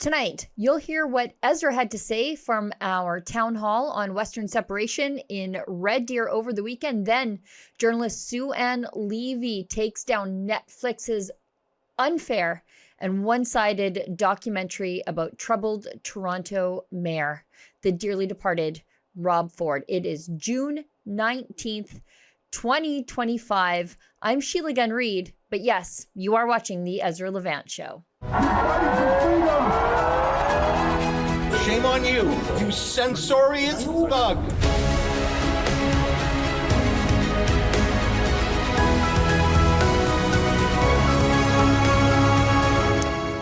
Tonight, you'll hear what Ezra had to say from our town hall on Western separation in Red Deer over the weekend. Then, journalist Sue Ann Levy takes down Netflix's unfair and one-sided documentary about troubled Toronto mayor, the dearly departed Rob Ford. It is June 19th, 2025. I'm Sheila Gunn Reid, but yes, you are watching the Ezra Levant Show. Shame on you, you censorious thug.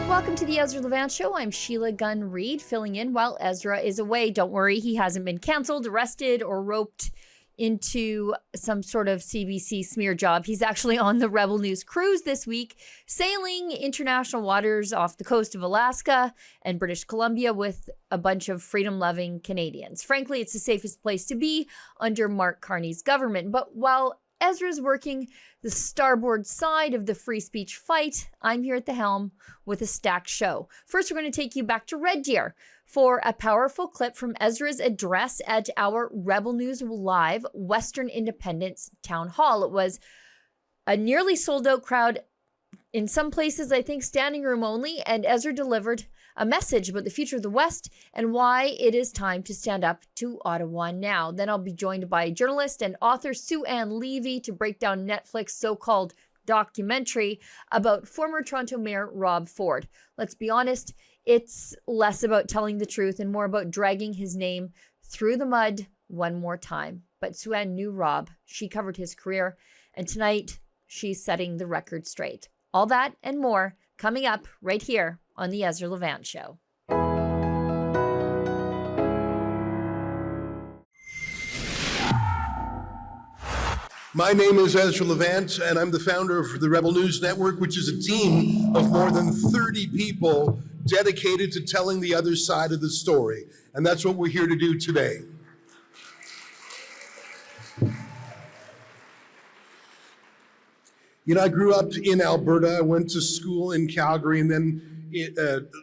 Welcome to the Ezra Levant Show. I'm Sheila Gunn Reid, filling in while Ezra is away. Don't worry, he hasn't been canceled, arrested, or roped into some sort of CBC smear job. He's actually on the RebelNews cruise this week, sailing international waters off the coast of Alaska and British Columbia with a bunch of freedom-loving Canadians. Frankly, it's the safest place to be under Mark Carney's government. But while Ezra's working the starboard side of the free speech fight, I'm here at the helm with a stacked show. First, we're going to take you back to Red Deer for a powerful clip from Ezra's address at our RebelNews Live Western Independence Town Hall. It was a nearly sold-out crowd, in some places, I think, standing room only, and Ezra delivered a message about the future of the West and why it is time to stand up to Ottawa now. Then I'll be joined by journalist and author Sue Ann Levy to break down Netflix's so-called documentary about former Toronto Mayor Rob Ford. Let's be honest, it's less about telling the truth and more about dragging his name through the mud one more time. But Sue Ann knew Rob. She covered his career, and tonight she's setting the record straight. All that and more coming up right here on the Ezra Levant Show. My name is Ezra Levant, and I'm the founder of the Rebel News Network, which is a team of more than 30 people dedicated to telling the other side of the story. And that's what we're here to do today. You know, I grew up in Alberta. I went to school in Calgary and then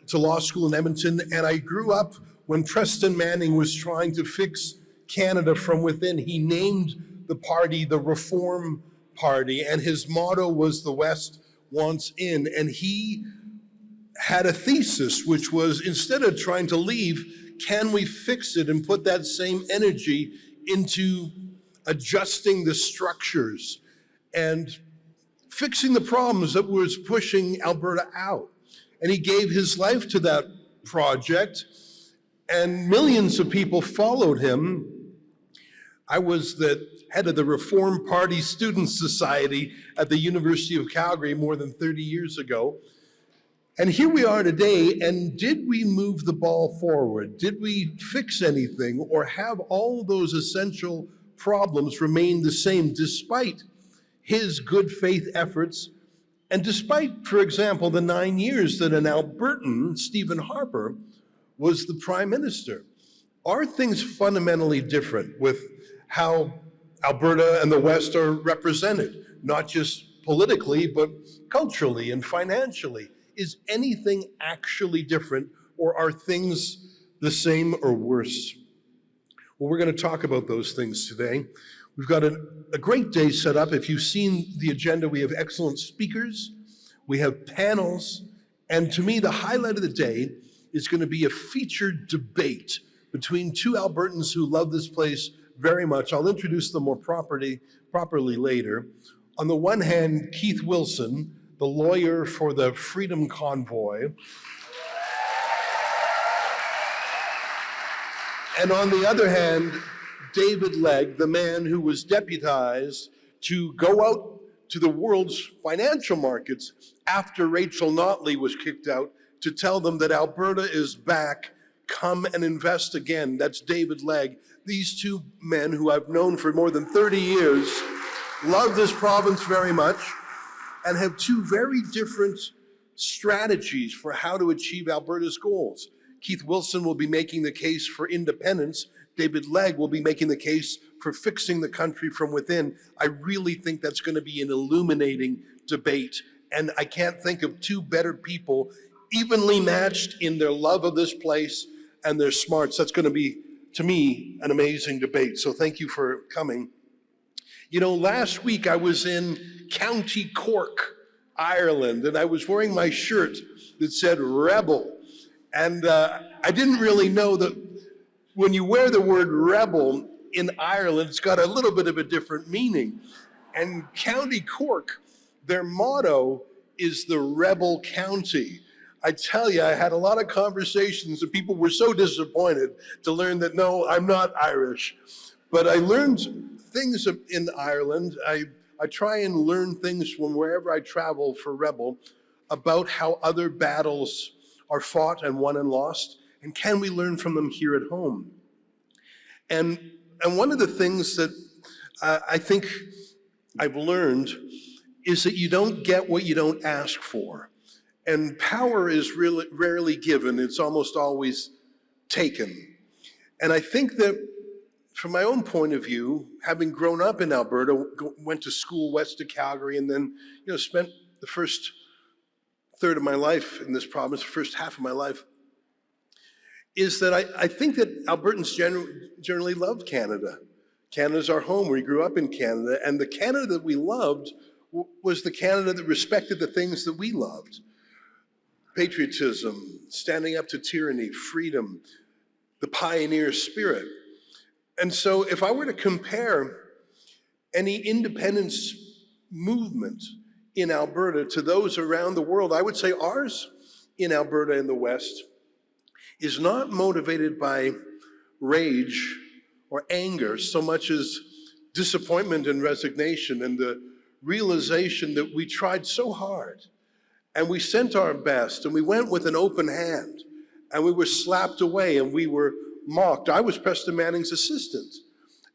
to law school in Edmonton. And I grew up when Preston Manning was trying to fix Canada from within. He named the party the Reform Party, and his motto was "The West wants in." And he had a thesis, which was, instead of trying to leave, can we fix it and put that same energy into adjusting the structures and fixing the problems that was pushing Alberta out? And he gave his life to that project, and millions of people followed him. I was the head of the Reform Party Student Society at the University of Calgary more than 30 years ago. And here we are today, and did we move the ball forward? Did we fix anything, or have all those essential problems remain the same despite his good faith efforts, and despite, for example, the 9 years that an Albertan, Stephen Harper, was the prime minister? Are things fundamentally different with how Alberta and the West are represented, not just politically, but culturally and financially? Is anything actually different, or are things the same or worse? Well, we're going to talk about those things today. We've got a great day set up. If you've seen the agenda, we have excellent speakers, we have panels, and to me, the highlight of the day is going to be a featured debate between two Albertans who love this place very much. I'll introduce them more properly later. On the one hand, Keith Wilson, the lawyer for the Freedom Convoy. And on the other hand, David Legg, the man who was deputized to go out to the world's financial markets after Rachel Notley was kicked out to tell them that Alberta is back, come and invest again. That's David Legg. These two men, who I've known for more than 30 years, love this province very much and have two very different strategies for how to achieve Alberta's goals. Keith Wilson will be making the case for independence. David Legg will be making the case for fixing the country from within. I really think that's going to be an illuminating debate, and I can't think of two better people evenly matched in their love of this place and their smarts. That's going to be, to me, an amazing debate. So thank you for coming. You know, last week I was in County Cork, Ireland, and I was wearing my shirt that said Rebel. And I didn't really know that when you wear the word rebel in Ireland, it's got a little bit of a different meaning. And County Cork, their motto is the Rebel County. I tell you, I had a lot of conversations and people were so disappointed to learn that, no, I'm not Irish. But I learned things in Ireland. I try and learn things from wherever I travel for Rebel about how other battles are fought and won and lost, and can we learn from them here at home? And one of the things that I think I've learned is that you don't get what you don't ask for. And power is really rarely given, it's almost always taken. And I think that from my own point of view, having grown up in Alberta, went to school west of Calgary, and then spent the first third of my life in this province, the first half of my life, is that I think that Albertans generally love Canada. Canada's our home. We grew up in Canada, and the Canada that we loved was the Canada that respected the things that we loved. Patriotism, standing up to tyranny, freedom, the pioneer spirit. And so if I were to compare any independence movement in Alberta to those around the world, I would say ours in Alberta in the West is not motivated by rage or anger so much as disappointment and resignation and the realization that we tried so hard and we sent our best and we went with an open hand and we were slapped away and we were mocked. I was Preston Manning's assistant,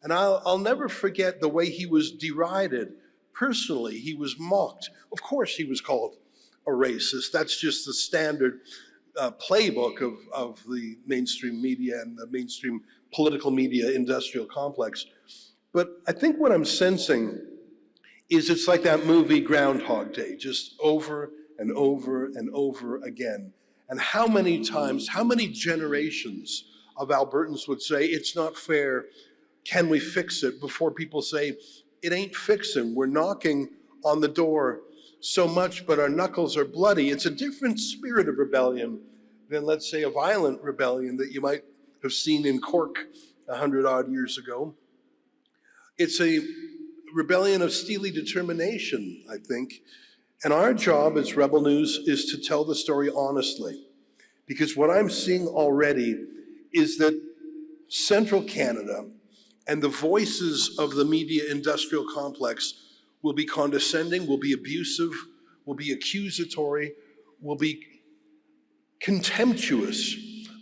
and I'll never forget the way he was derided personally. He was mocked. Of course he was called a racist. That's just the standard playbook of the mainstream media and the mainstream political media industrial complex. But I think what I'm sensing is it's like that movie Groundhog Day, just over and over and over again. And how many times, how many generations of Albertans would say, it's not fair, can we fix it? Before people say, it ain't fixing, we're knocking on the door so much, but our knuckles are bloody. It's a different spirit of rebellion than, let's say, a violent rebellion that you might have seen in Cork 100-odd years ago. It's a rebellion of steely determination, I think. And our job as Rebel News is to tell the story honestly. Because what I'm seeing already is that Central Canada and the voices of the media industrial complex will be condescending, will be abusive, will be accusatory, will be contemptuous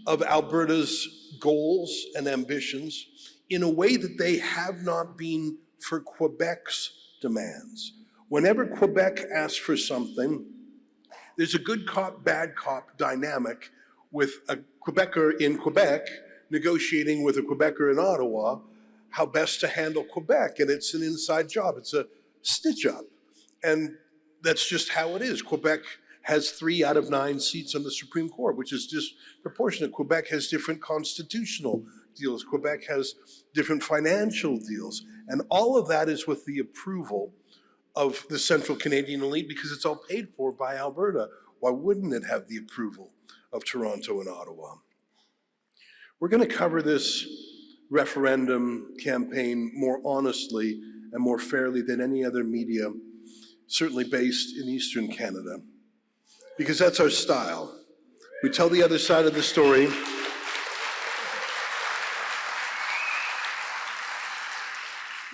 of Alberta's goals and ambitions in a way that they have not been for Quebec's demands. Whenever Quebec asks for something, there's a good cop, bad cop dynamic with a Quebecer in Quebec negotiating with a Quebecer in Ottawa how best to handle Quebec. And it's an inside job. It's a stitch up. And that's just how it is. Quebec has 3 out of 9 seats on the Supreme Court, which is disproportionate. Quebec has different constitutional deals. Quebec has different financial deals. And all of that is with the approval of the Central Canadian elite because it's all paid for by Alberta. Why wouldn't it have the approval of Toronto and Ottawa? We're going to cover this referendum campaign more honestly and more fairly than any other media, certainly based in Eastern Canada, because that's our style. We tell the other side of the story.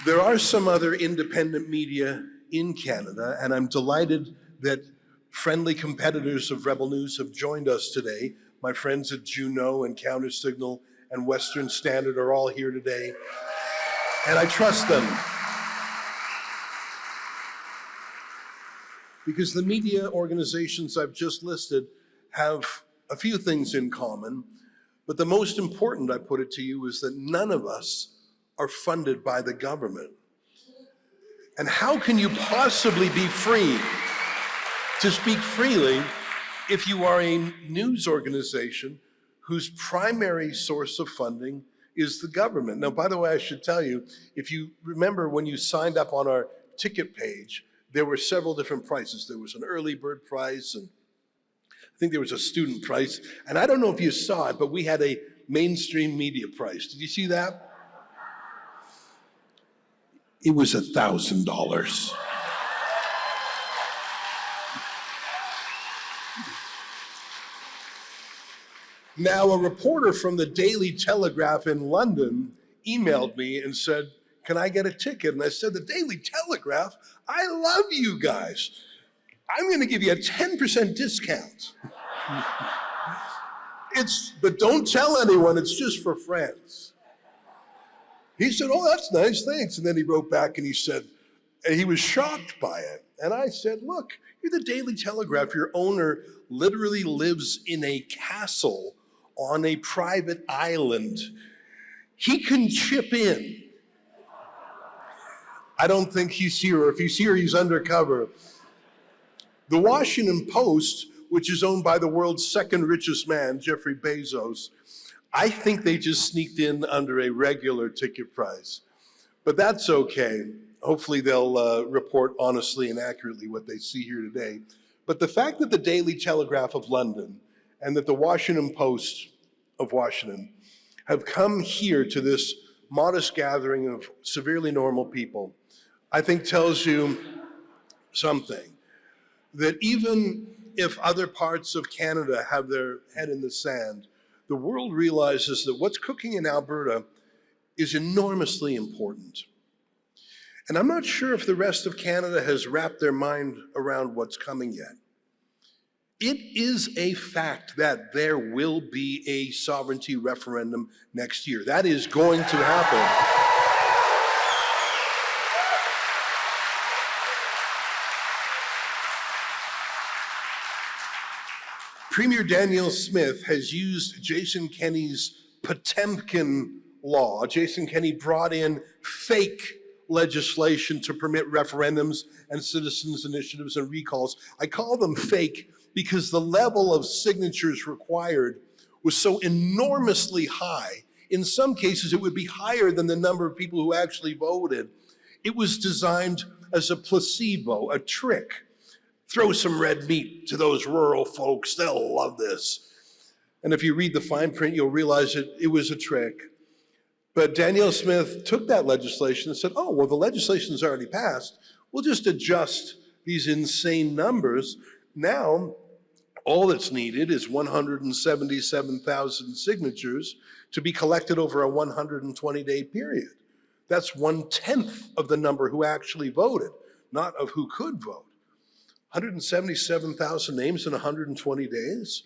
There are some other independent media in Canada, and I'm delighted that friendly competitors of Rebel News have joined us today. My friends at Juno and Countersignal and Western Standard are all here today, and I trust them. Because the media organizations I've just listed have a few things in common, but the most important, I put it to you, is that none of us are funded by the government. And how can you possibly be free to speak freely if you are a news organization whose primary source of funding is the government. Now, by the way, I should tell you, if you remember when you signed up on our ticket page, there were several different prices. There was an early bird price, and I think there was a student price. And I don't know if you saw it, but we had a mainstream media price. Did you see that? It was $1,000. Now, a reporter from the Daily Telegraph in London emailed me and said, can I get a ticket? And I said, the Daily Telegraph? I love you guys. I'm going to give you a 10% discount. But don't tell anyone, it's just for friends. He said, oh, that's nice, thanks. And then he wrote back and he said, and he was shocked by it. And I said, look, you're the Daily Telegraph. Your owner literally lives in a castle on a private island. He can chip in. I don't think he's here, or if he's here, he's undercover. The Washington Post, which is owned by the world's second richest man, Jeffrey Bezos, I think they just sneaked in under a regular ticket price. But that's okay. Hopefully they'll report honestly and accurately what they see here today. But the fact that the Daily Telegraph of London and that the Washington Post of Washington have come here to this modest gathering of severely normal people, I think tells you something. That even if other parts of Canada have their head in the sand, the world realizes that what's cooking in Alberta is enormously important. And I'm not sure if the rest of Canada has wrapped their mind around what's coming yet. It is a fact that there will be a sovereignty referendum next year. That is going to happen. Premier Danielle Smith has used Jason Kenney's Potemkin law. Jason Kenney brought in fake legislation to permit referendums and citizens' initiatives and recalls. I call them fake because the level of signatures required was so enormously high. In some cases, it would be higher than the number of people who actually voted. It was designed as a placebo, a trick. Throw some red meat to those rural folks, they'll love this. And if you read the fine print, you'll realize it was a trick. But Danielle Smith took that legislation and said, oh, well, the legislation's already passed. We'll just adjust these insane numbers. Now, all that's needed is 177,000 signatures to be collected over a 120-day period. That's 1/10 of the number who actually voted, not of who could vote. 177,000 names in 120 days?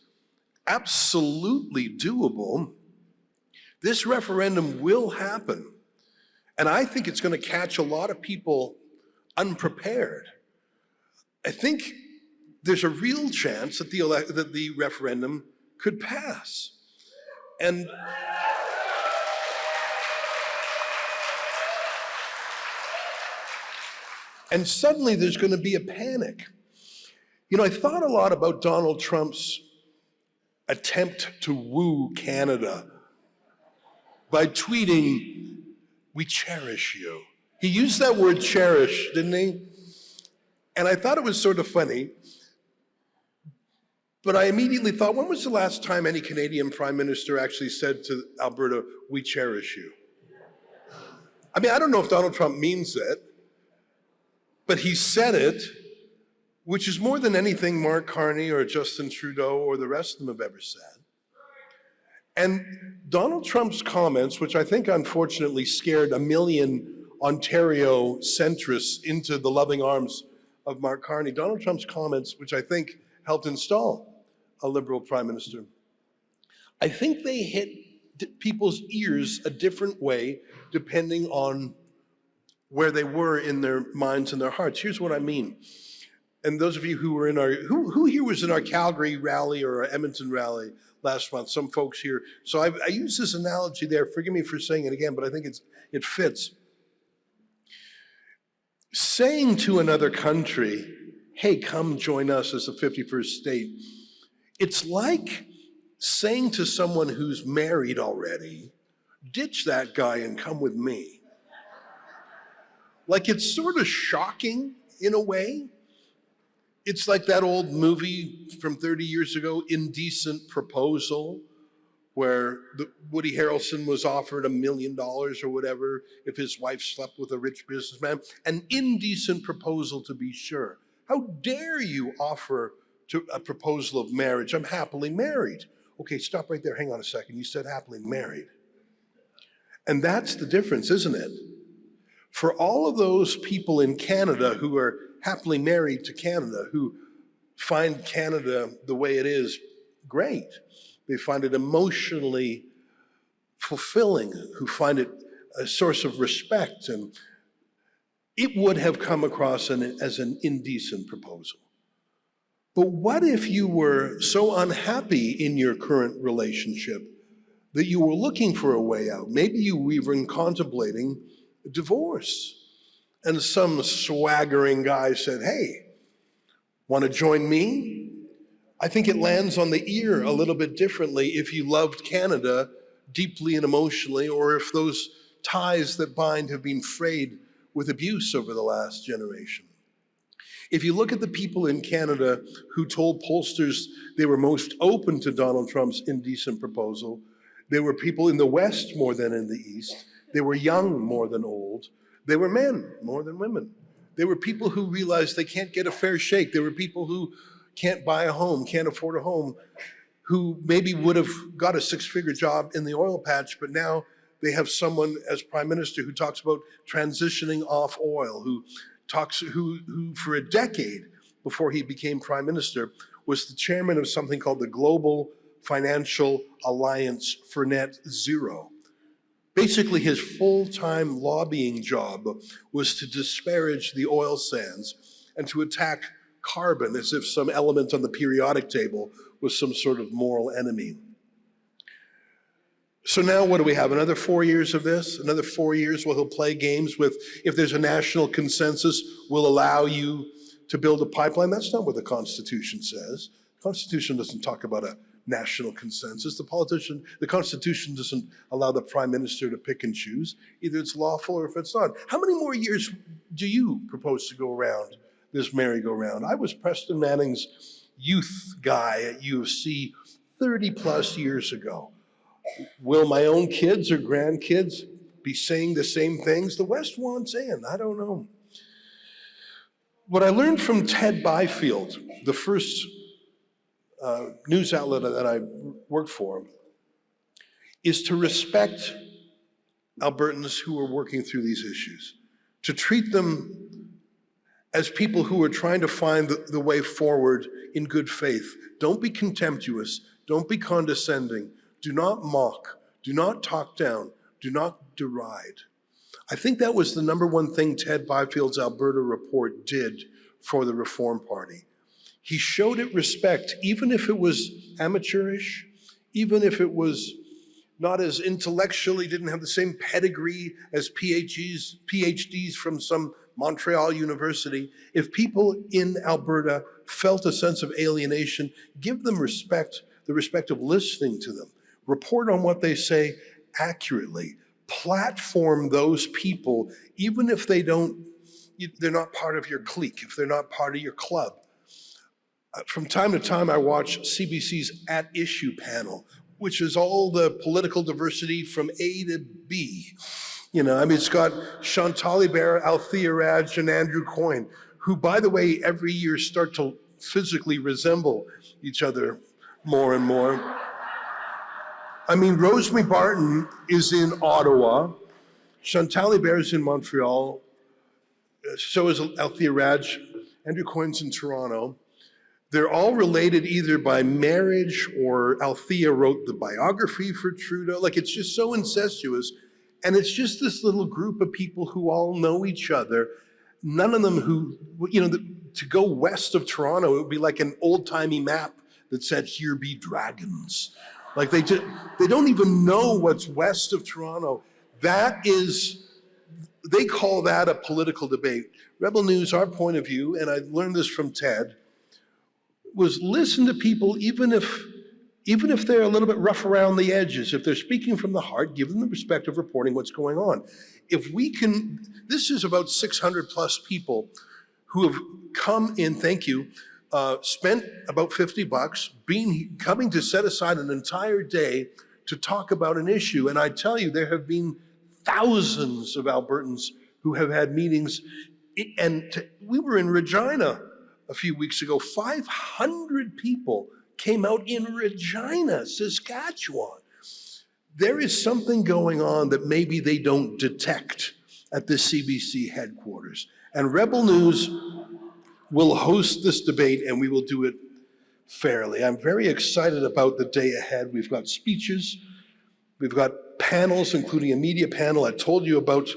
Absolutely doable. This referendum will happen. And I think it's going to catch a lot of people unprepared. I think there's a real chance that the referendum could pass. And suddenly there's going to be a panic. You know, I thought a lot about Donald Trump's attempt to woo Canada by tweeting, "We cherish you." He used that word cherish, didn't he? And I thought it was sort of funny. But I immediately thought, when was the last time any Canadian Prime Minister actually said to Alberta, "We cherish you"? I mean, I don't know if Donald Trump means it, but he said it, which is more than anything Mark Carney or Justin Trudeau or the rest of them have ever said. And Donald Trump's comments, which I think unfortunately scared 1 million Ontario centrists into the loving arms of Mark Carney, Donald Trump's comments, which I think helped install a Liberal Prime Minister, I think they hit people's ears a different way depending on where they were in their minds and their hearts. Here's what I mean. And those of you who were in who here was in our Calgary rally or our Edmonton rally last month? Some folks here. So I use this analogy there. Forgive me for saying it again, but I think it fits. Saying to another country, hey, come join us as the 51st state, It's like saying to someone who's married already, ditch that guy and come with me. Like, it's sort of shocking in a way. It's like that old movie from 30 years ago, Indecent Proposal, where Woody Harrelson was offered $1 million or whatever if his wife slept with a rich businessman. An indecent proposal, to be sure. How dare you offer a proposal of marriage? I'm happily married. Okay, stop right there. Hang on a second. You said happily married. And that's the difference, isn't it? For all of those people in Canada who are happily married to Canada, who find Canada the way it is great, they find it emotionally fulfilling, who find it a source of respect, and it would have come across as an indecent proposal. But what if you were so unhappy in your current relationship that you were looking for a way out? Maybe you were even contemplating divorce, and some swaggering guy said, hey, want to join me? I think it lands on the ear a little bit differently if you loved Canada deeply and emotionally, or if those ties that bind have been frayed with abuse over the last generation. If you look at the people in Canada who told pollsters they were most open to Donald Trump's indecent proposal, they were people in the West more than in the East. They were young more than old. They were men more than women. They were people who realized they can't get a fair shake. They were people who can't buy a home, can't afford a home, who maybe would have got a six-figure job in the oil patch, but now they have someone as prime minister who talks about transitioning off oil, who for a decade before he became prime minister was the chairman of something called the Global Financial Alliance for Net Zero. Basically, his full-time lobbying job was to disparage the oil sands and to attack carbon as if some element on the periodic table was some sort of moral enemy. So now what do we have? Another 4 years of this? Another 4 years where he'll play games with, if there's a national consensus, we'll allow you to build a pipeline? That's not what the Constitution says. The Constitution doesn't talk about a national consensus. The Constitution doesn't allow the Prime Minister to pick and choose. Either it's lawful or if it's not. How many more years do you propose to go around this merry-go-round? I was Preston Manning's youth guy at U of C 30 plus years ago. Will my own kids or grandkids be saying the same things the West wants in? I don't know. What I learned from Ted Byfield, the first news outlet that I worked for, is to respect Albertans who are working through these issues, to treat them as people who are trying to find the way forward in good faith. Don't be contemptuous, don't be condescending, do not mock, do not talk down, do not deride. I think that was the number one thing Ted Byfield's Alberta report did for the Reform Party. He showed it respect, even if it was amateurish, even if it was not as intellectually, didn't have the same pedigree as PhDs from some Montreal University. If people in Alberta felt a sense of alienation, give them respect, the respect of listening to them. Report on what they say accurately. Platform those people, even if they're not part of your clique, if they're not part of your club. From time to time, I watch CBC's At Issue panel, which is all the political diversity from A to B. It's got Chantal Hébert, Althea Raj, and Andrew Coyne, who, by the way, every year start to physically resemble each other more and more. Rosemary Barton is in Ottawa, Chantal Hébert is in Montreal, so is Althea Raj, Andrew Coyne's in Toronto. They're all related either by marriage or Althea wrote the biography for Trudeau. It's just so incestuous. And it's just this little group of people who all know each other. None of them who, to go west of Toronto, it would be like an old-timey map that said, here be dragons. They don't even know what's west of Toronto. They call that a political debate. Rebel News, our point of view, and I learned this from Ted, was listen to people, even if they're a little bit rough around the edges. If they're speaking from the heart, give them the respect of reporting what's going on. If we can, this is about 600 plus people who have come in, thank you, spent about $50, coming to set aside an entire day to talk about an issue. And I tell you, there have been thousands of Albertans who have had meetings. We were in Regina a few weeks ago. 500 people came out in Regina, Saskatchewan. There is something going on that maybe they don't detect at the CBC headquarters. And Rebel News will host this debate, and we will do it fairly. I'm very excited about the day ahead. We've got speeches, we've got panels, including a media panel. I told you about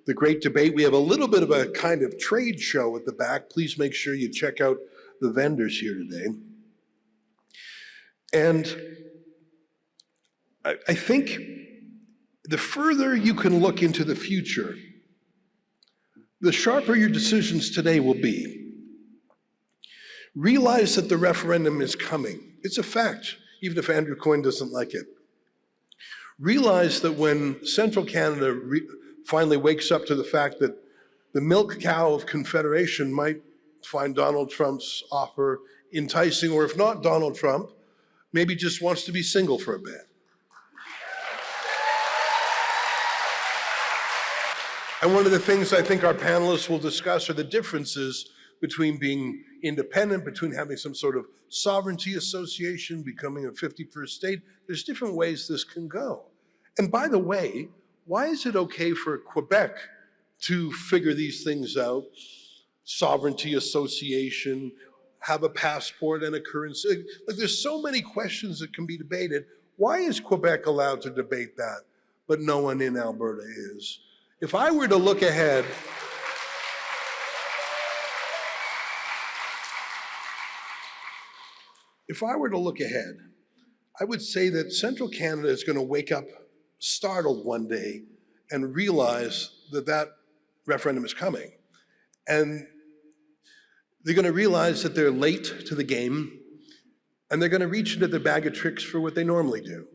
the great debate. We have a little bit of a kind of trade show at the back. Please make sure you check out the vendors here today. And I think the further you can look into the future, the sharper your decisions today will be. Realize that the referendum is coming. It's a fact, even if Andrew Coyne doesn't like it. Realize that when Central Canada finally wakes up to the fact that the milk cow of Confederation might find Donald Trump's offer enticing, or if not Donald Trump, maybe just wants to be single for a bit. And one of the things I think our panelists will discuss are the differences between being independent, between having some sort of sovereignty association, becoming a 51st state. There's different ways this can go. And by the way, why is it okay for Quebec to figure these things out? Sovereignty association, have a passport and a currency. Like, there's so many questions that can be debated. Why is Quebec allowed to debate that, but no one in Alberta is? If I were to look ahead, I would say that Central Canada is going to wake up startled one day and realize that that referendum is coming. And they're going to realize that they're late to the game, and they're going to reach into their bag of tricks for what they normally do.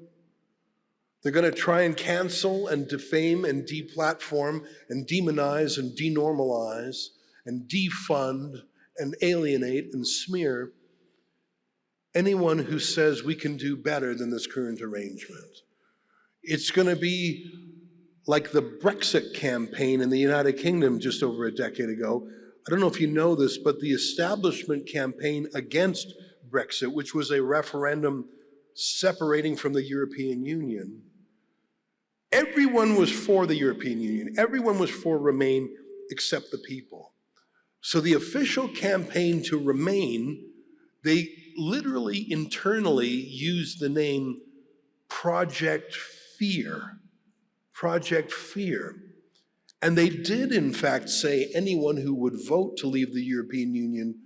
They're going to try and cancel and defame and deplatform and demonize and denormalize and defund and alienate and smear anyone who says we can do better than this current arrangement. It's going to be like the Brexit campaign in the United Kingdom just over a decade ago. I don't know if you know this, but the establishment campaign against Brexit, which was a referendum separating from the European Union, everyone was for the European Union. Everyone was for Remain except the people. So the official campaign to Remain, they literally internally used the name Project Fear. Project Fear. And they did, in fact, say anyone who would vote to leave the European Union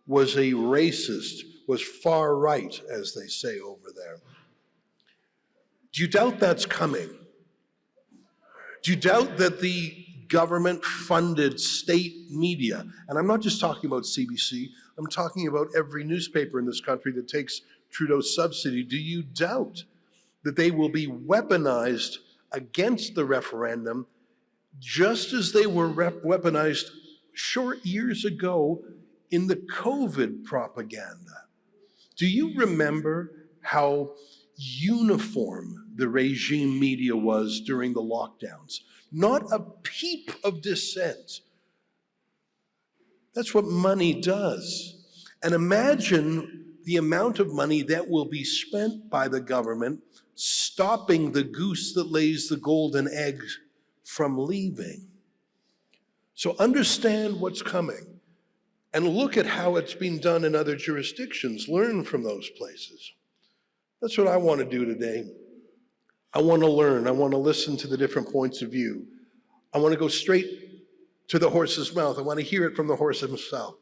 was a racist, was far right, as they say over there. Do you doubt that's coming? Do you doubt that the government-funded state media, and I'm not just talking about CBC, I'm talking about every newspaper in this country that takes Trudeau's subsidy, do you doubt that they will be weaponized against the referendum just as they were weaponized short years ago in the COVID propaganda? Do you remember how uniform the regime media was during the lockdowns? Not a peep of dissent. That's what money does. And imagine the amount of money that will be spent by the government stopping the goose that lays the golden egg from leaving. So understand what's coming and look at how it's been done in other jurisdictions. Learn from those places. That's what I want to do today. I want to learn. I want to listen to the different points of view. I want to go straight to the horse's mouth. I want to hear it from the horse himself.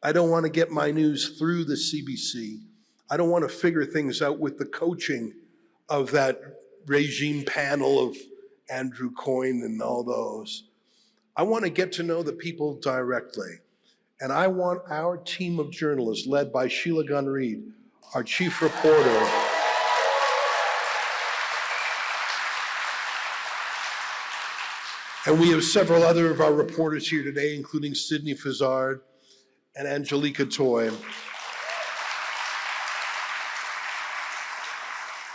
I don't want to get my news through the CBC. I don't want to figure things out with the coaching of that regime panel of Andrew Coyne and all those. I want to get to know the people directly. And I want our team of journalists, led by Sheila Gunn Reid, our chief reporter, and we have several other of our reporters here today, including Sydney Fizard and Angelica Toy.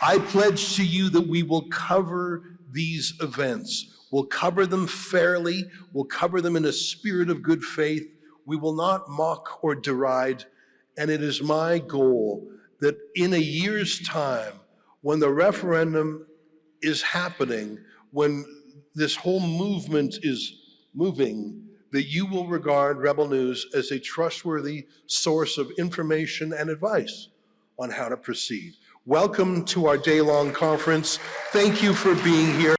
I pledge to you that we will cover these events. We'll cover them fairly. We'll cover them in a spirit of good faith. We will not mock or deride. And it is my goal that in a year's time, when the referendum is happening, when this whole movement is moving, that you will regard Rebel News as a trustworthy source of information and advice on how to proceed. Welcome to our day-long conference. Thank you for being here.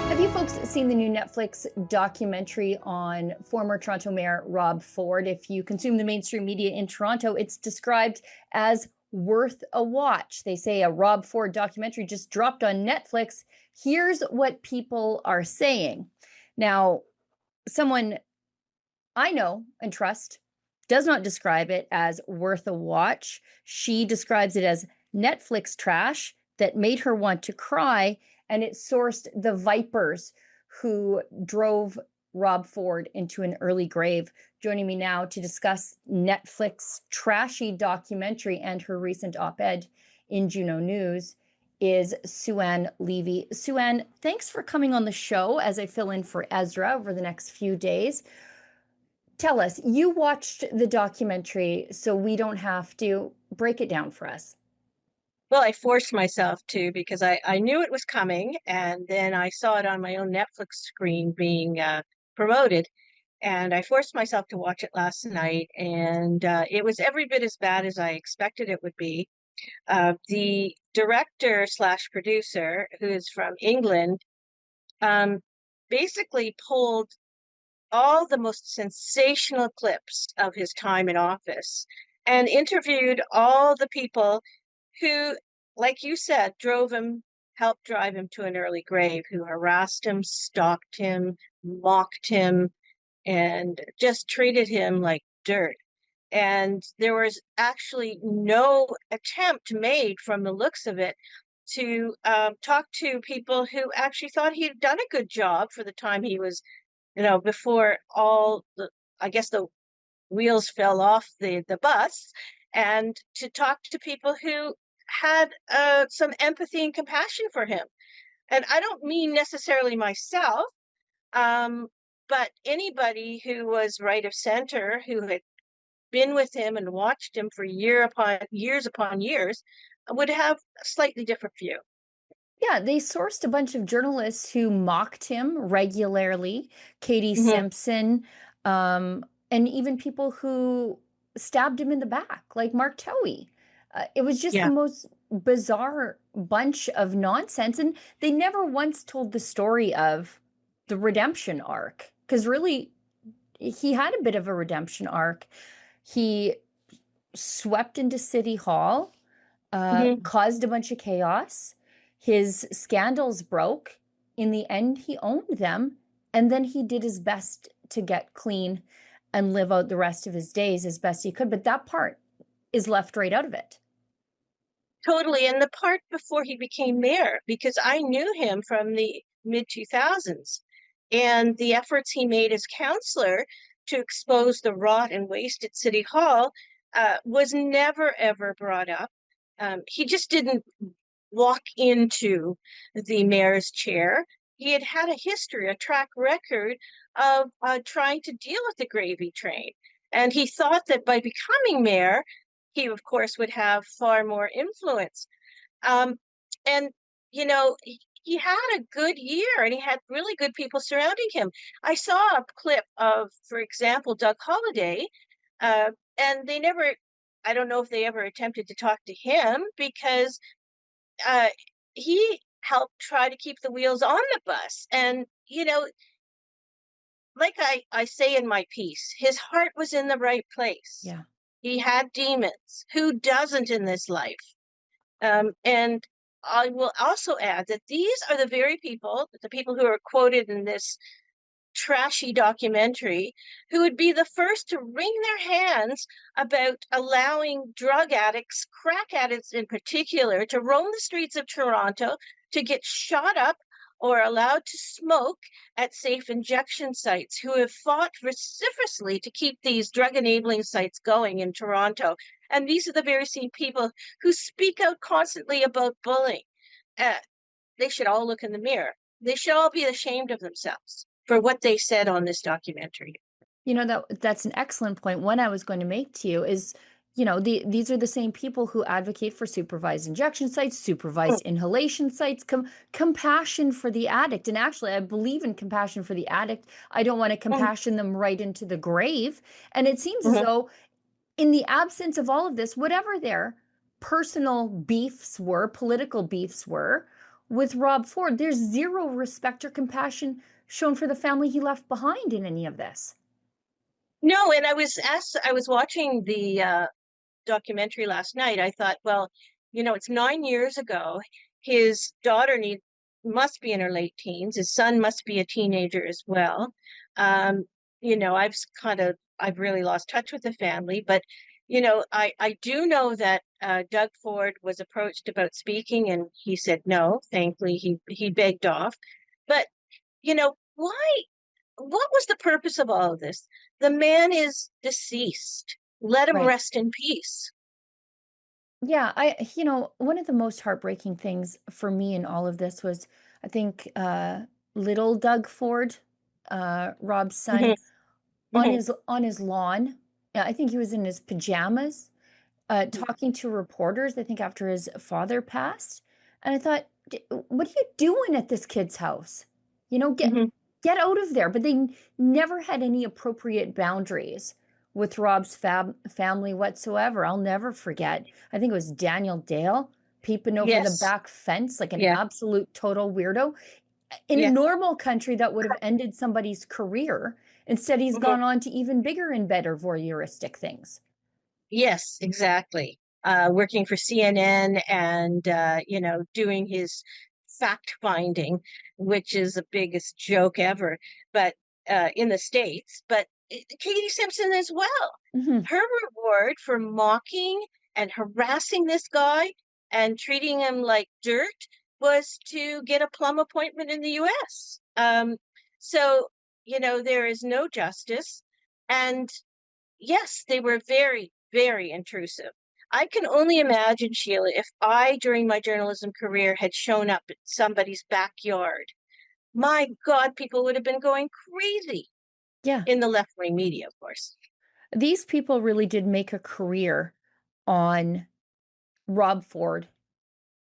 Have you folks seen the new Netflix documentary on former Toronto Mayor Rob Ford? If you consume the mainstream media in Toronto, it's described as worth a watch. They say a Rob Ford documentary just dropped on Netflix. Here's what people are saying. Now, someone I know and trust does not describe it as worth a watch. She describes it as Netflix trash that made her want to cry, and it sourced the vipers who drove Rob Ford into an early grave. Joining me now to discuss Netflix trashy documentary and her recent op-ed in Juno News is Sue-Ann Levy. Sue-Ann, thanks for coming on the show as I fill in for Ezra over the next few days. Tell us, you watched the documentary, so we don't have to. Break it down for us. Well, I forced myself to because I knew it was coming, and then I saw it on my own Netflix screen being promoted, and I forced myself to watch it last night, and it was every bit as bad as I expected it would be. The director slash producer, who is from England, basically pulled all the most sensational clips of his time in office and interviewed all the people who, like you said, helped drive him to an early grave, who harassed him, stalked him, mocked him, and just treated him like dirt. And there was actually no attempt made from the looks of it to talk to people who actually thought he'd done a good job for the time he was, before I guess the wheels fell off the bus, and to talk to people who had some empathy and compassion for him. And I don't mean necessarily myself, but anybody who was right of center, who had been with him and watched him for years upon years, would have a slightly different view. Yeah, they sourced a bunch of journalists who mocked him regularly, Katie Mhm. Simpson, and even people who stabbed him in the back, like Mark Towey. It was just Yeah. the most bizarre bunch of nonsense. And they never once told the story of the redemption arc, because really, he had a bit of a redemption arc. He swept into City Hall, Mhm. caused a bunch of chaos. His scandals broke. In the end, he owned them. And then he did his best to get clean and live out the rest of his days as best he could. But that part is left right out of it. Totally. And the part before he became mayor, because I knew him from the mid 2000s, and the efforts he made as councillor to expose the rot and waste at City Hall was never, ever brought up. He just didn't walk into the mayor's chair. He had had a history, a track record of trying to deal with the gravy train. And he thought that by becoming mayor, he, of course, would have far more influence. And, he had a good year, and he had really good people surrounding him. I saw a clip of, for example, Doug Holliday, and I don't know if they ever attempted to talk to him, because he helped try to keep the wheels on the bus. And, like I say in my piece, his heart was in the right place. Yeah. He had demons. Who doesn't in this life? And I will also add that these are the very people, the people who are quoted in this trashy documentary, who would be the first to wring their hands about allowing drug addicts, crack addicts in particular, to roam the streets of Toronto, to get shot up or allowed to smoke at safe injection sites, who have fought vociferously to keep these drug enabling sites going in Toronto. And these are the very same people who speak out constantly about bullying. They should all look in the mirror. They should all be ashamed of themselves for what they said on this documentary. You know, that's an excellent point. One I was going to make to you is, these are the same people who advocate for supervised injection sites, supervised inhalation sites, compassion for the addict. And actually, I believe in compassion for the addict. I don't want to compassion them right into the grave. And it seems as though, in the absence of all of this, whatever their personal beefs were, political beefs were, with Rob Ford, there's zero respect or compassion shown for the family he left behind in any of this. No, and I was watching the documentary last night. I thought, well, it's 9 years ago. His daughter must be in her late teens. His son must be a teenager as well. I've really lost touch with the family, but I do know that Doug Ford was approached about speaking, and he said no. Thankfully, he begged off. But why? What was the purpose of all of this? The man is deceased. Let him Right. rest in peace. Yeah, one of the most heartbreaking things for me in all of this was, I think, little Doug Ford, Rob's son, Hmm. Hmm. on his lawn. I think he was in his pajamas, talking to reporters, I think after his father passed. And I thought, what are you doing at this kid's house? Hmm. Get out of there. But they never had any appropriate boundaries with Rob's family whatsoever. I'll never forget. I think it was Daniel Dale peeping over the Yes. back fence like an Yeah. absolute total weirdo. In a Yeah. normal country, that would have ended somebody's career. Instead, he's Hmm. gone on to even bigger and better voyeuristic things. Yes, exactly. Working for CNN and doing his fact finding, which is the biggest joke ever, but in the States. But Katie Simpson as well. Mhm. Her reward for mocking and harassing this guy and treating him like dirt was to get a plum appointment in the US. So, there is no justice. And yes, they were very, very intrusive. I can only imagine, Sheila, if I, during my journalism career, had shown up at somebody's backyard. My God, people would have been going crazy Yeah. in the left-wing media, of course. These people really did make a career on Rob Ford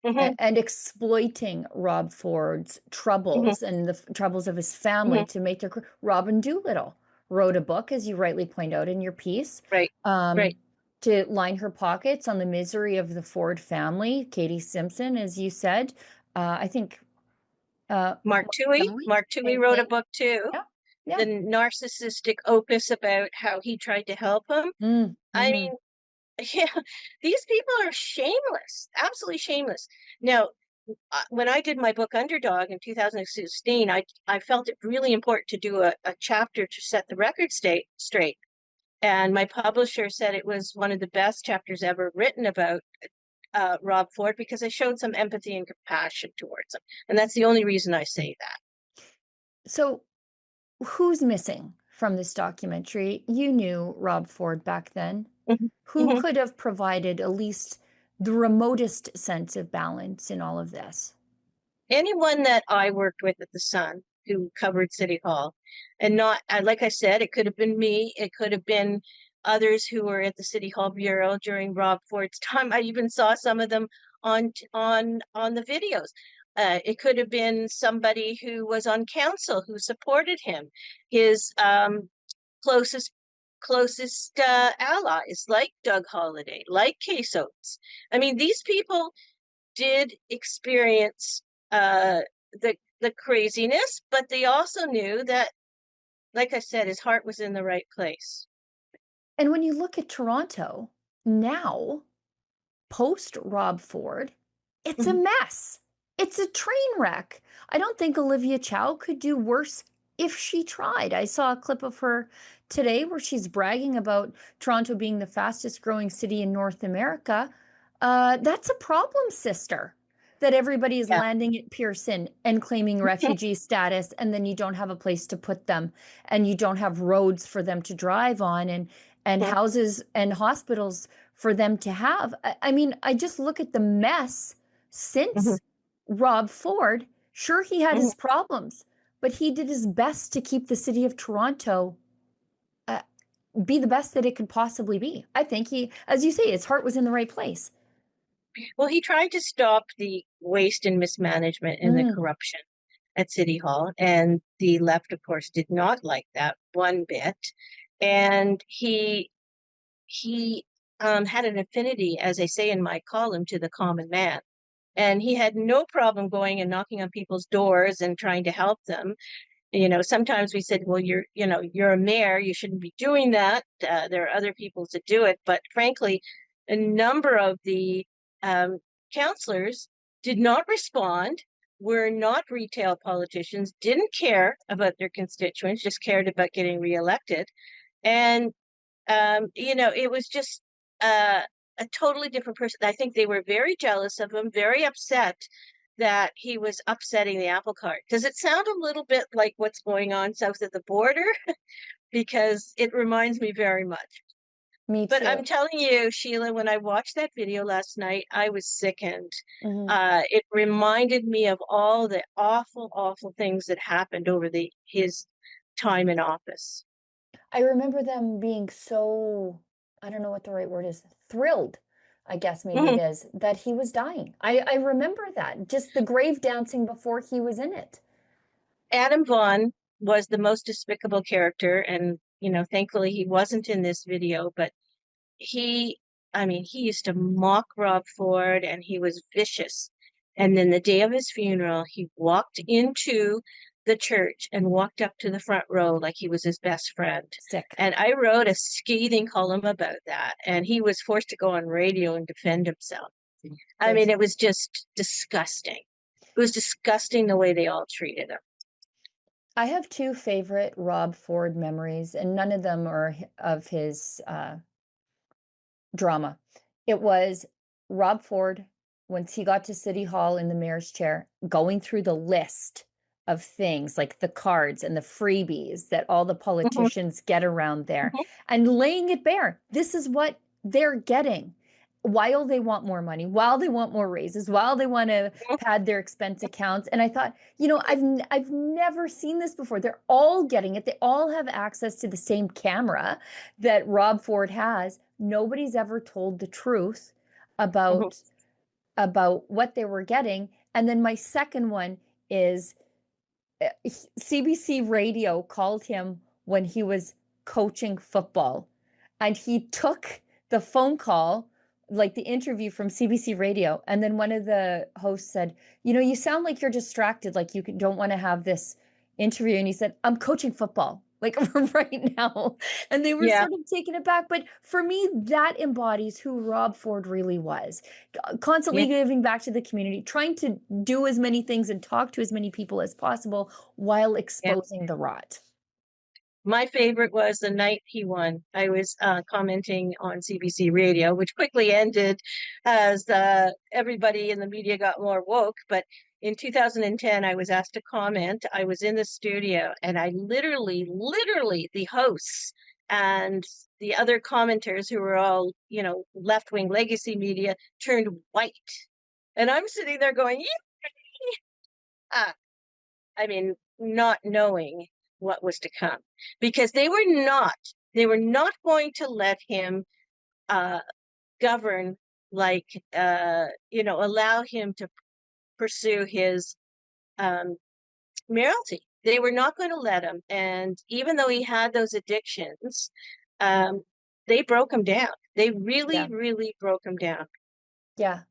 Hmm. and exploiting Rob Ford's Hmm. troubles and the troubles of his family Hmm. to make their Robin Doolittle wrote a book, as you rightly point out in your piece, Right, um, right. to line her pockets on the misery of the Ford family. Katie Simpson, as you said, I think Mark Toohey. Mark Toohey same wrote a thing. book too. Yeah, yeah. The narcissistic opus about how he tried to help him. I Mm-hmm. mean, yeah, these people are shameless, absolutely shameless. Now, when I did my book Underdog in 2016, I felt it really important to do a chapter to set the record straight. And my publisher said it was one of the best chapters ever written about Rob Ford because I showed some empathy and compassion towards him. And that's the only reason I say that. So, who's missing from this documentary? You knew Rob Ford back then. Mhm. Who Mhm. could have provided at least the remotest sense of balance in all of this? Anyone that I worked with at the Sun who covered City Hall, and not like I said, it could have been me, it could have been others who were at the City Hall bureau during Rob Ford's time. I even saw some of them on the videos. It could have been somebody who was on council who supported him, his closest allies like Doug Holliday, like Case Oates. I mean, these people did experience the craziness, but they also knew that, like I said, his heart was in the right place. And when you look at Toronto now, post Rob Ford, It's a mess. It's a train wreck. I don't think Olivia Chow could do worse if she tried. I saw a clip of her today where she's bragging about Toronto being the fastest growing city in North America. That's a problem, sister, that everybody is Yeah. landing at Pearson and claiming refugee status, and then you don't have a place to put them, and you don't have roads for them to drive on, and houses and hospitals for them to have. I mean, I just look at the mess Mhm. since Rob Ford. Sure, he had Mhm. his problems, but he did his best to keep the city of Toronto uh, be the best that it could possibly be. I think he, as you say, his heart was in the right place. Well, he tried to stop the waste and mismanagement and the Mm, corruption at City Hall, and the left, of course, did not like that one bit. And he had an affinity, as I say in my column, to the common man. And he had no problem going and knocking on people's doors and trying to help them. Sometimes we said, well, you're a mayor, you shouldn't be doing that. There are other people to do it. But frankly, a number of the um, councillors did not respond, were not retail politicians, didn't care about their constituents, just cared about getting reelected. And it was just uh, a totally different person. I think they were very jealous of him, very upset that he was upsetting the apple cart. Does it sound a little bit like what's going on south of the border? Because it reminds me very much. me But too. I'm telling you, Sheila, when I watched that video last night, I was sickened. Mhm. It reminded me of all the awful, awful things that happened over his time in office. I remember them being so, I don't know what the right word is, thrilled, I guess maybe it is, that he was dying. I remember that, just the grave dancing before he was in it. Adam Vaughn was the most despicable character, and thankfully he wasn't in this video, but he, I mean, he used to mock Rob Ford, and he was vicious. And then the day of his funeral, he walked into the church and walked up to the front row like he was his best friend. Sick. And I wrote a scathing column about that, and he was forced to go on radio and defend himself. I Good. mean, it was just disgusting. It was disgusting the way they all treated him. I have two favorite Rob Ford memories, and none of them are of his drama. It was Rob Ford, once he got to City Hall in the mayor's chair, going through the list of things like the cards and the freebies that all the Mhm, politicians get around there mhm, and laying it bare. This is what they're getting while they want more money, while they want more raises, while they want to pad their expense accounts. And I thought, I've never seen this before. They're all getting it. They all have access to the same camera that Rob Ford has. Nobody's ever told the truth mhm. about what they were getting. And then my second one is CBC Radio called him when he was coaching football, and he took the phone call, like the interview from CBC Radio, and then one of the hosts said, you sound like you're distracted, like you don't want to have this interview. And he said, I'm coaching football, like right now. And they were Yeah, sort of taken aback. But for me, that embodies who Rob Ford really was. yeah, Constantly giving back to the community, trying to do as many things and talk to as many people as possible while yeah. exposing the rot. My favorite was the night he won. I was commenting on CBC Radio, which quickly ended as everybody in the media got more woke. But in 2010, I was asked to comment. I was in the studio, and I literally, the hosts and the other commenters who were all, left-wing legacy media turned white. And I'm sitting there going, yeah. I mean, not knowing what was to come, because they were not going to let him uh, govern, like, allow him to pursue his um, mayoralty. They were not going to let him. And even though he had those addictions, um, they broke him down. They really, Yeah. really broke him down. Yeah.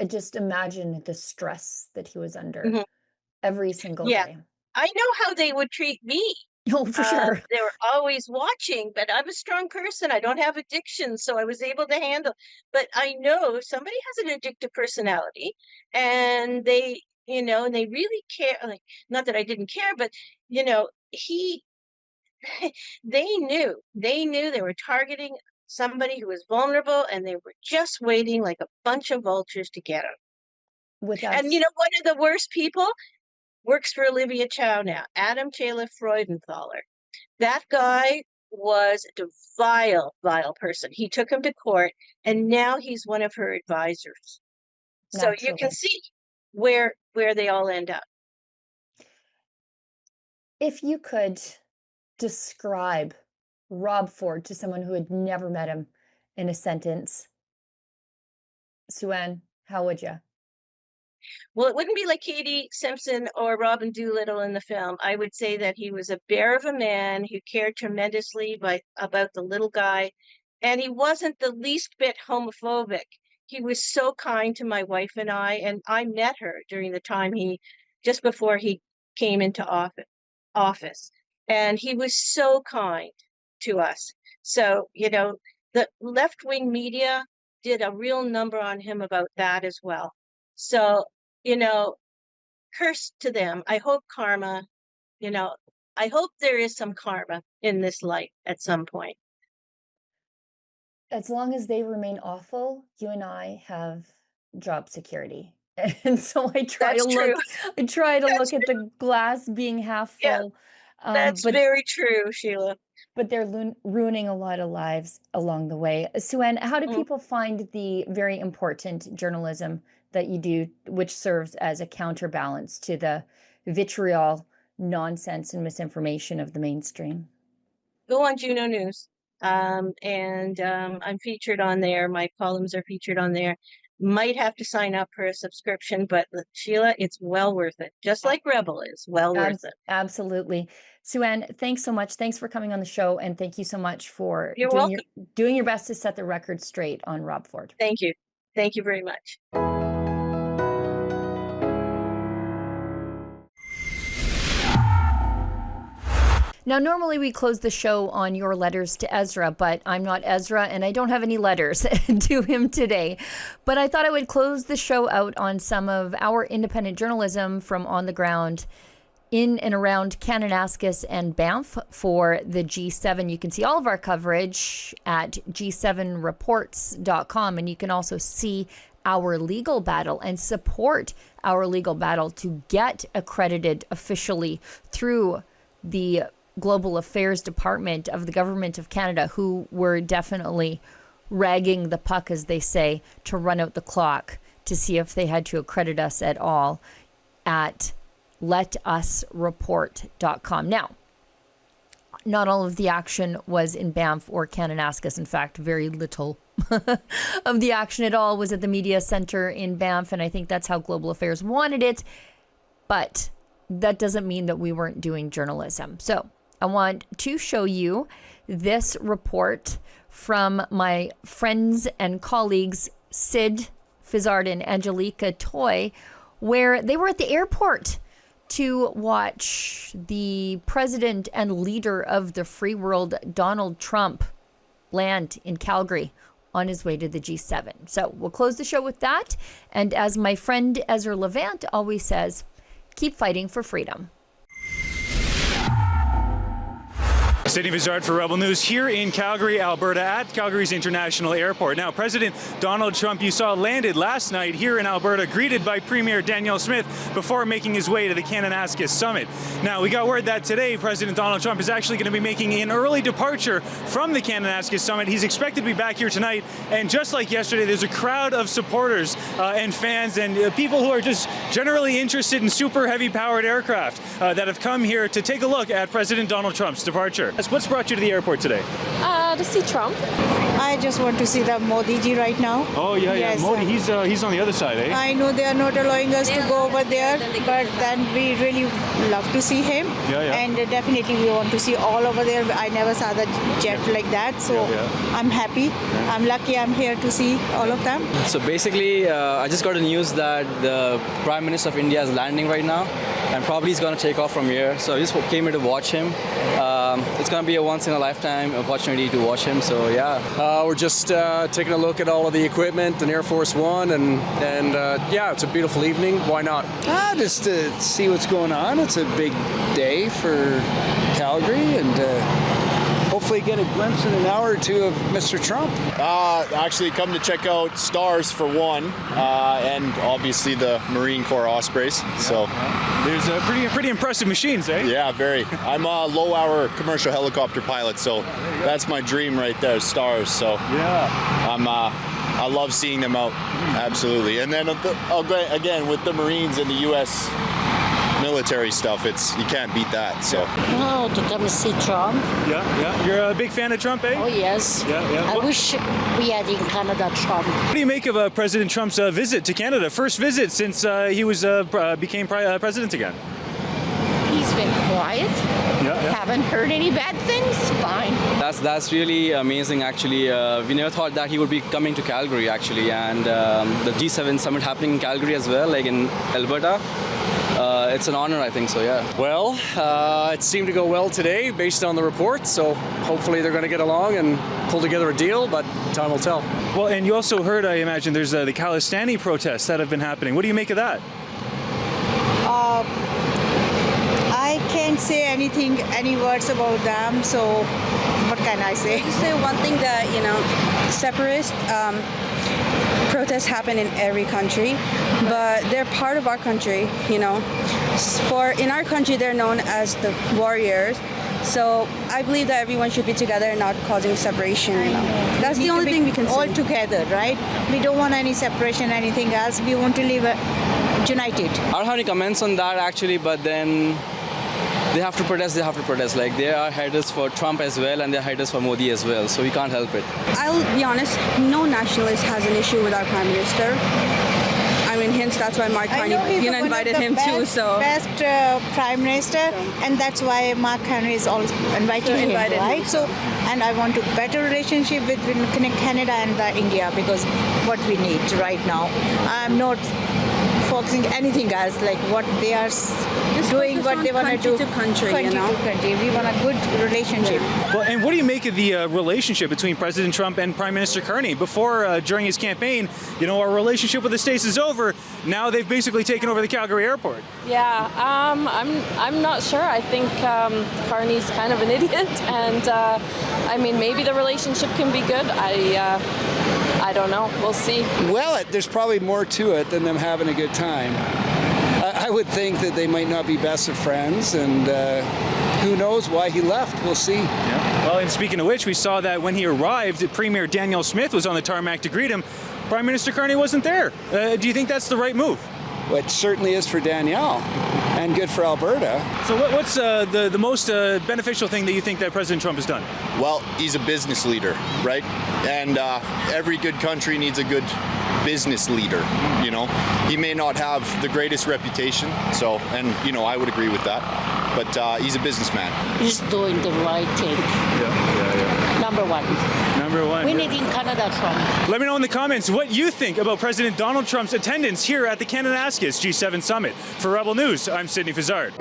Just imagine the stress that he was under Mhm. every single Yeah. day. I know how they would treat me. Oh, for sure. They were always watching, but I'm a strong person. I don't have addiction, so I was able to handle. But I know if somebody has an addictive personality and they, and they really care, like, not that I didn't care, but, he, they knew they were targeting somebody who was vulnerable and they were just waiting like a bunch of vultures to get him. Without, And one of the worst people works for Olivia Chow now, Adam Taylor Freudenthaler. That guy was a vile, vile person. He took him to court, and now he's one of her advisors. So you can naturally. see where they all end up. If you could describe Rob Ford to someone who had never met him in a sentence, Sue-Ann, how would you? Well, it wouldn't be like Katie Simpson or Robin Doolittle in the film. I would say that he was a bear of a man who cared tremendously about the little guy, and he wasn't the least bit homophobic. He was so kind to my wife and I met her during the time just before he came into office, and he was so kind to us. So, the left-wing media did a real number on him about that as well. So, curse to them. I hope karma, I hope there is some karma in this life at some point. As long as they remain awful, you and I have job security. And so I try That's to true. look at the glass being half Yeah, full. that's But very true, Sheila. they're ruining a lot of lives along the way. Sue-Ann, how do Mm. people find the very important journalism that you do, which serves as a counterbalance to the vitriol, nonsense, and misinformation of the mainstream? Go on Juno News. I'm featured on there. My columns are featured on there. Might have to sign up for a subscription, but Sheila, it's well worth it. Just like Rebel is well worth it. Absolutely. Sue-Ann, thanks so much. Thanks for coming on the show, and thank you so much for You're welcome. doing your best to set the record straight on Rob Ford. Thank you. Thank you very much. Now, normally we close the show on your letters to Ezra, but I'm not Ezra and I don't have any letters to him today. But I thought I would close the show out on some of our independent journalism from on the ground in and around Kananaskis and Banff for the G7. You can see all of our coverage at g7reports.com, and you can also see our legal battle and support our legal battle to get accredited officially through the Global Affairs Department of the Government of Canada, who were definitely ragging the puck, as they say, to run out the clock to see if they had to accredit us at all at letusreport.com. Now, not all of the action was in Banff or Kananaskis. In fact, very little of the action at all was at the media center in Banff, and I think that's how Global Affairs wanted it. But that doesn't mean that we weren't doing journalism. So I want to show you this report from my friends and colleagues, Sid Fizzard and Angelica Toy, where they were at the airport to watch the president and leader of the free world, Donald Trump, land in Calgary on his way to the G7. So we'll close the show with that. And as my friend Ezra Levant always says, keep fighting for freedom. Sidney Vizard for Rebel News here in Calgary, Alberta, at Calgary's International Airport. Now, President Donald Trump, you saw, landed last night here in Alberta, greeted by Premier Danielle Smith before making his way to the Kananaskis Summit. Now, we got word that today President Donald Trump is actually going to be making an early departure from the Kananaskis Summit. He's expected to be back here tonight, and just like yesterday, there's a crowd of supporters and fans and people who are just generally interested in super heavy-powered aircraft that have come here to take a look at President Donald Trump's departure. What's brought you to the airport today? To see Trump. I just want to see the Modi ji right now. Oh yeah, Yes, Modi, he's on the other side, eh? I know they are not allowing us to go over there, but then we really love to see him. Yeah. And definitely we want to see all over there. I never saw the jet like that, so I'm happy. I'm lucky I'm here to see all of them. So basically, I just got the news that the Prime Minister of India is landing right now, and probably he's going to take off from here. So I just came here to watch him. It's going to be a once-in-a-lifetime opportunity to watch him, so yeah. We're just taking a look at all of the equipment and Air Force One, and yeah, it's a beautiful evening. Why not? Just to see what's going on. It's a big day for Calgary, and hopefully get a glimpse in an hour or two of Mr. Trump. Actually come to check out Stars for one, and obviously the Marine Corps Ospreys. So There's pretty impressive machines, eh? yeah, very. I'm a low-hour commercial helicopter pilot, so that's my dream right there, Stars. So I love seeing them out, absolutely. And then again with the Marines and the U.S. military stuff, you can't beat that. So Oh, to come see Trump. Yeah. You're a big fan of Trump, eh? Oh, yes. Yeah. I wish we had in Canada Trump. What do you make of President Trump's visit to Canada? First visit since he became president again. He's been quiet. Yeah. Haven't heard any bad things. Fine. That's really amazing, actually. We never thought that he would be coming to Calgary, actually, and the G7 summit happening in Calgary as well, like in Alberta. It's an honor, I think so, yeah. Well, it seemed to go well today based on the report, so hopefully they're going to get along and pull together a deal, but time will tell. Well, and you also heard, I imagine, there's the Khalistani protests that have been happening. What do you make of that? I can't say any words about them, so what can I say? To say one thing that, separatist protests happen in every country, but they're part of our country, In our country, they're known as the warriors. So I believe that everyone should be together and not causing separation. That's the only thing we can all say. together, right? We don't want any separation, anything else. We want to live united. I don't have any comments on that, actually, but then they have to protest. Like, they are headers for Trump as well, and they're headers for Modi as well, so we can't help it. I'll be honest, no nationalist has an issue with our prime minister. I mean, hence that's why Mark Carney invited him too. So best prime minister, and that's why Mark Carney is also inviting him, right? So, and I want a better relationship between Canada and India, because what we need right now. I'm not focusing anything else, like what they are doing, what they want to do. Country, country to country. We want a good relationship. Well, and what do you make of the relationship between President Trump and Prime Minister Carney? Before, during his campaign, our relationship with the States is over. Now they've basically taken over the Calgary airport. yeah, I'm not sure. I think Carney's kind of an idiot, and I mean maybe the relationship can be good. I don't know. We'll see. Well, there's probably more to it than them having a good time. I would think that they might not be best of friends, and who knows why he left. We'll see. Yeah. Well, and speaking of which, we saw that when he arrived, Premier Danielle Smith was on the tarmac to greet him. Prime Minister Carney wasn't there. Do you think that's the right move? Well, it certainly is for Danielle, and good for Alberta. So what's the most beneficial thing that you think that President Trump has done? well, he's a business leader, right? And every good country needs a good business leader. He may not have the greatest reputation, and I would agree with that, but he's a businessman. He's doing the right thing. Yeah. Number one. Number one. We need in Canada Trump. Let me know in the comments what you think about President Donald Trump's attendance here at the Kananaskis G7 Summit. For Rebel News, I'm Sydney Fazard.